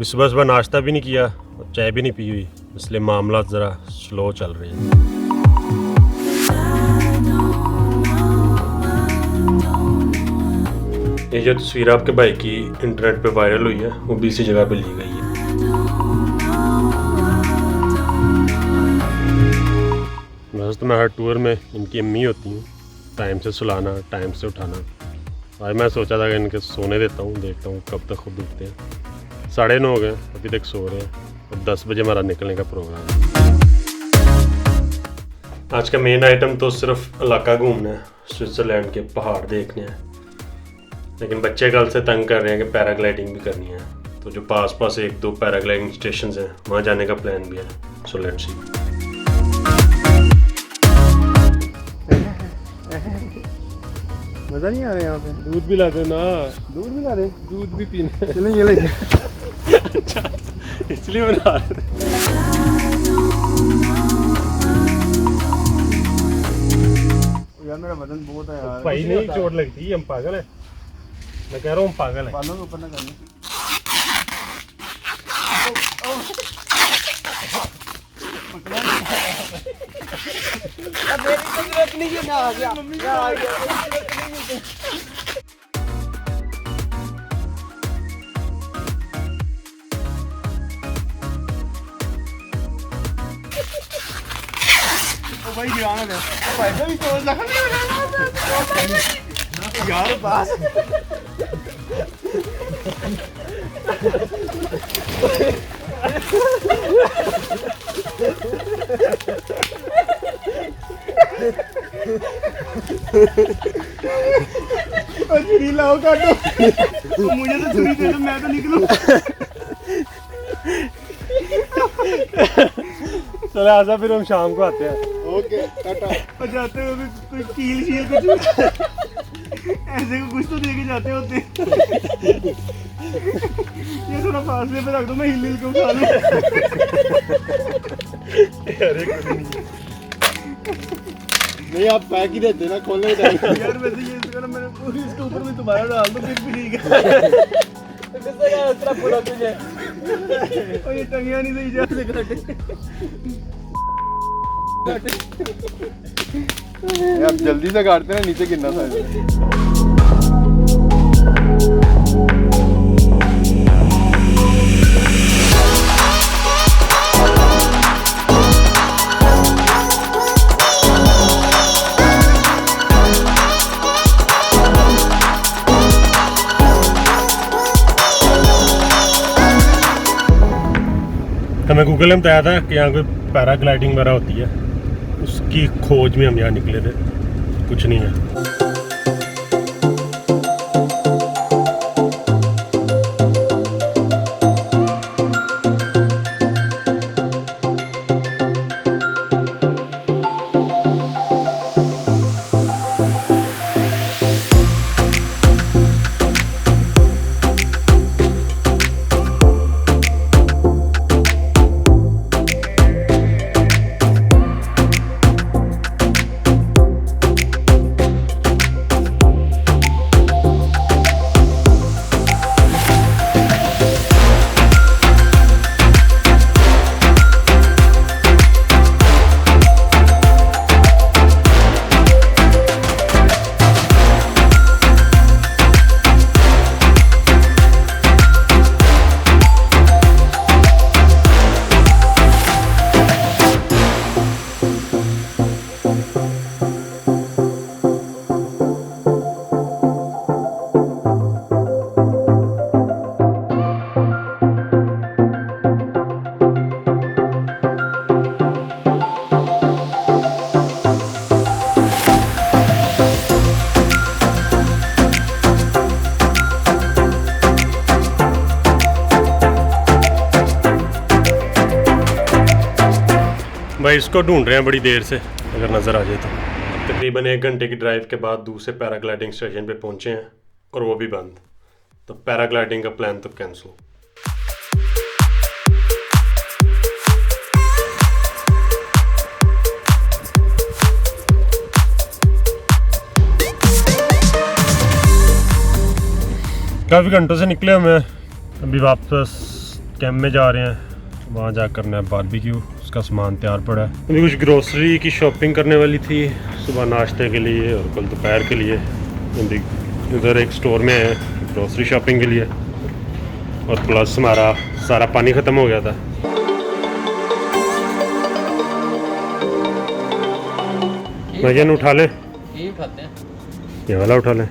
सुबह सुबह नाश्ता भी नहीं किया और चाय भी नहीं पी हुई, इसलिए मामला ज़रा स्लो चल रहे हैं। ये जो तस्वीर आपके भाई की इंटरनेट पे वायरल हुई है वो भी इसी जगह पे ली गई है। वैसे तो मैं हर टूर में इनकी अम्मी होती हूँ, टाइम से सुलाना, टाइम से उठाना। आज मैं सोचा था कि इनके सोने देता हूँ, देखता हूँ कब तक खुद उठते हैं। 9:30 हो गए, अभी तक सो रहे हैं और 10 बजे हमारा निकलने का प्रोग्राम है। आज का मेन आइटम तो सिर्फ इलाका घूमना है, स्विट्ज़रलैंड के पहाड़ देखने हैं, लेकिन बच्चे कल से तंग कर रहे हैं कि पैराग्लाइडिंग भी करनी है। तो जो पास 1-2 पैराग्लाइडिंग स्टेशन हैं वहाँ जाने का प्लान भी है। So let's see. मज़ा नहीं आ रहा यहाँ पे। दूध भी ला देना। दूध भी ला दे, दूध भी पीना। चलें ये लेके। अच्छा, इसलिए बना रहे थे। यार मेरा वजन बहुत है यार। भाई नहीं चोट लगती है, हम पागल है। मैं कह रहा हूँ हम पागल है। बालों के ऊपर ना करना। अब मेरी जरूरत नहीं है ना, आ गया ना, आ गया। भाई गिराना है भाई भी चोट लगा यार बस छुरी लाओ काटो। मुझे तो छुरी दे दो, मैं तो निकलूं। चलो आजा, फिर हम शाम को आते हैं। ओके टाटा। और जाते हुए कोई कील शील कुछ ऐसे को कुछ तो दे के जाते होते। ये थोड़ा फासले पे रख दो, मैं हिल हिल के उठा लूं। अरे नहीं आप पैक ही देते ना, खोलने का यार। वैसे ये इसका ना मैंने पूरी इसके ऊपर में दोबारा डाल दो, फिर भी ठीक है। किससे यार इतना पूरा तुझे और ये टंगिया नहीं सही जैसे काटे आप जल्दी से काटते ना, नीचे गिरना था। हमें गूगल में बताया था कि यहाँ कोई पैराग्लाइडिंग वगैरह होती है, उसकी खोज में हम यहाँ निकले थे। कुछ नहीं है। भाई इसको ढूंढ रहे हैं बड़ी देर से, अगर नज़र आ जाए तो। तकरीबन 1 घंटे की ड्राइव के बाद दूसरे पैराग्लाइडिंग स्टेशन पे पहुंचे हैं और वो भी बंद। तो पैराग्लाइडिंग का प्लान तो कैंसिल। काफ़ी घंटों से निकले हमें, अभी वापस कैंप में जा रहे हैं, वहाँ जा करना है बारबेक्यू। उसका सामान तैयार पड़ा है। अभी कुछ ग्रोसरी की शॉपिंग करने वाली थी सुबह नाश्ते के लिए और कल दोपहर के लिए। अभी इधर एक स्टोर में है ग्रोसरी शॉपिंग के लिए, और प्लस हमारा सारा पानी ख़त्म हो गया था। भैया उठा लें, ये उठाते हैं, ये वाला उठा लें।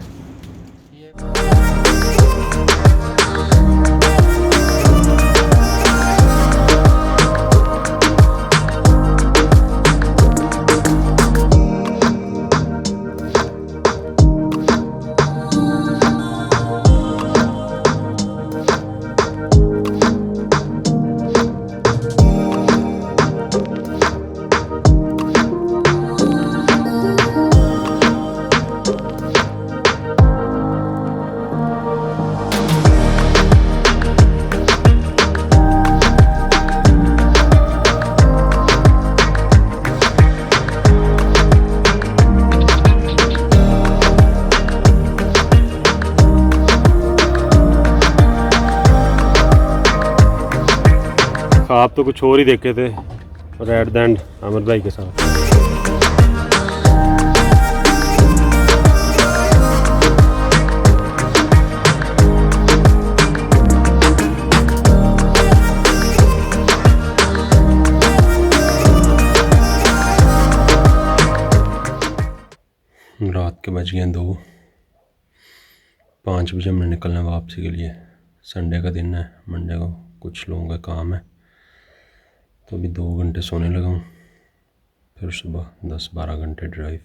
आप तो कुछ और ही देखे थे, और एट द एंड आमिर भाई के साथ। रात के बज गए 2, 5 बजे हमने निकलना है वापसी के लिए। संडे का दिन है, मंडे को कुछ लोगों का काम है, तो अभी 2 घंटे सोने लगा हूँ, फिर सुबह 10-12 घंटे ड्राइव।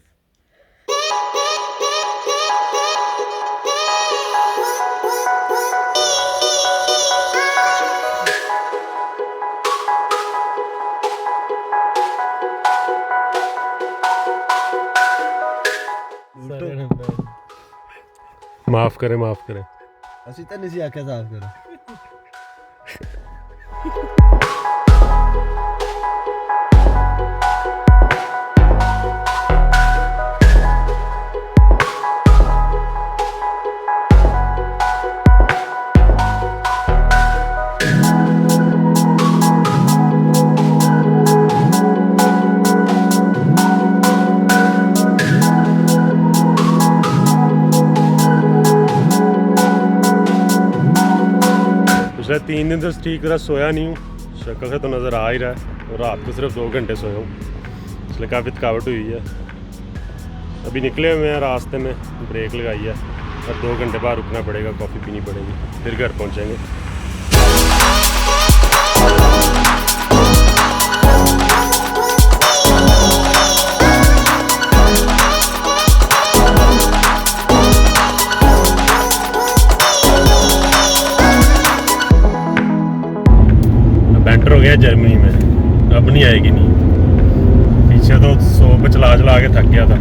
माफ़ करें, माफ़ करें। ਅਸੀਂ ਤਾਂ ਨਹੀਂ ਸੀ ਆਖਿਆ ਸਾਫ਼ ਕਰੋ। पिछले 3 दिन से ठीक तरह सोया नहीं हूँ, शक्ल से तो नज़र आ ही रहा है, और रात को सिर्फ 2 घंटे सोया हूँ, इसलिए काफ़ी थकावट हुई है। अभी निकले हुए हैं, रास्ते में ब्रेक लगाई है, और 2 घंटे बाद रुकना पड़ेगा, कॉफ़ी पीनी पड़ेगी, फिर घर पहुँचेंगे। एंटर हो गया जर्मनी में, अब नहीं आएगी नहीं। पीछे तो 100 पे चला के थक गया था।